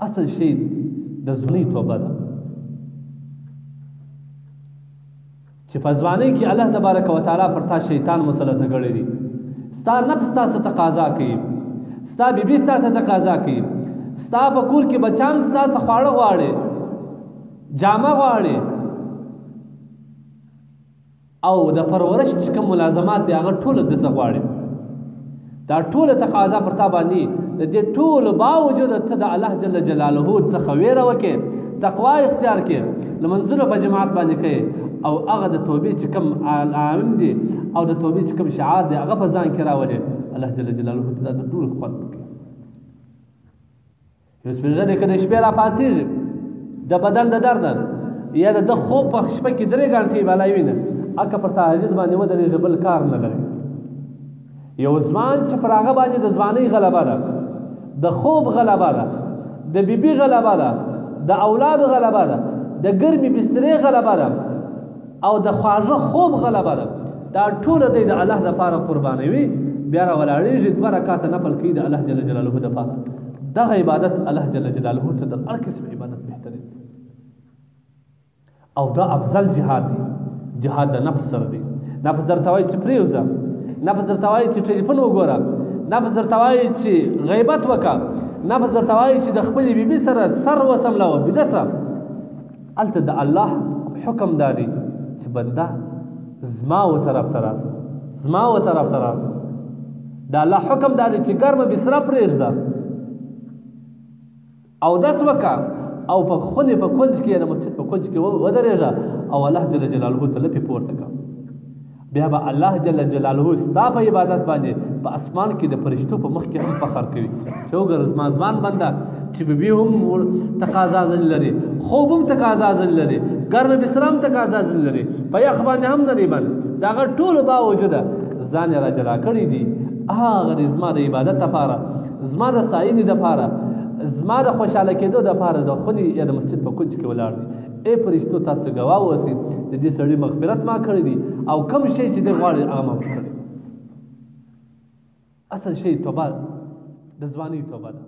اصل شی د ځوانۍ توبه ده چې په ځوانۍ کې الله تبارک وتعالی پر تا شیطان مسلط کړی دی ستا نفس تا څه تقاضا کوي ستا بیبي ستا څه تقاضا کوي ستا په کور کې بچان ستا څه خواړه غواړي جامه غواړي او د پرورش چې کوم ملازمات دي هغه ټول د څه غواړي دا ټول تقاضا پر تا باندې د دې ټول باوجود ته د الله جل جلاله څخه ویره وکې تقوا اختیار کې لمنځونه په جماعت باندې کوي او هغه د توبې چې کوم عام دي او د توبې چې کوم شعار دي هغه په ځان کې راولي الله جل جلاله ته د ټول خوند کوي یو سپینځنه کې د شپې را پاتېږي د بدن د درد یا د خوب په شپه کې 3 غنټې بلای وینه اکه پر تهجد باندې ودرېږي بل کار نه لري یو ځوان چې پر هغه باندې د ځوانۍ غلبه ده د خوب غلبه ده د بیبي غلبه ده د اولاد غلبه ده د ګرمي بسترې غلبه ده او د خواږه خوب غلبه ده دا ټول د الله لپاره قربانوي بیا راولاړېږي 2 رکعات نفل کوي د الله جل جلاله لپاره دغه عبادت الله جل جلاله ته د هر قسم عبادت بهترین او دا افضل جهاد دی جهاد د نفس سره دی نفس درته وایي چې پرېوځه نفس درته وایي چې ټلیفون وګوره نفس درته وایي چې غیبت وکړه نفس درته وایي چې د خپلې بیبي سره سر وسملوه بیده سه هلته د الله حکم دا دی چې بنده زما و طرف ته راسه زما و طرف ته راسه د الله حکم دا دی چې ګرمه بسره پرېږده اودس وکړه او په خونې په کونج کې د مسجد په کونج کې ودرېږه او الله جل جلاله ته لپې پورته کړه بیا به الله جل جلاله ستا په عبادت باندې په اسمان کې د فرشتو په مخ کې هم فخر کوي چې وګوره زما ځوان بنده چې بیبي هم تقاضا ځنې لري خوب هم تقاضا ځنې لري ګرمه بسره هم تقاضا ځنې لري په یخ باندې هم نه ریبل د هغه ټولو باوجوده ځان یې را جلا کړی دي هغه زما د عبادت لپاره زما د ستاینې لپاره زما د خوشحاله کېدو دپاره د خونې یا د مسجد په کونج کې ولاړ دي ای فرشتو تاسو ګواه اوسئ د دې سړي مغفرت ما کړی دي او کوم شی چې دی غواړي هغه ما کړی اصل شی توبه د ځوانۍ توبه ده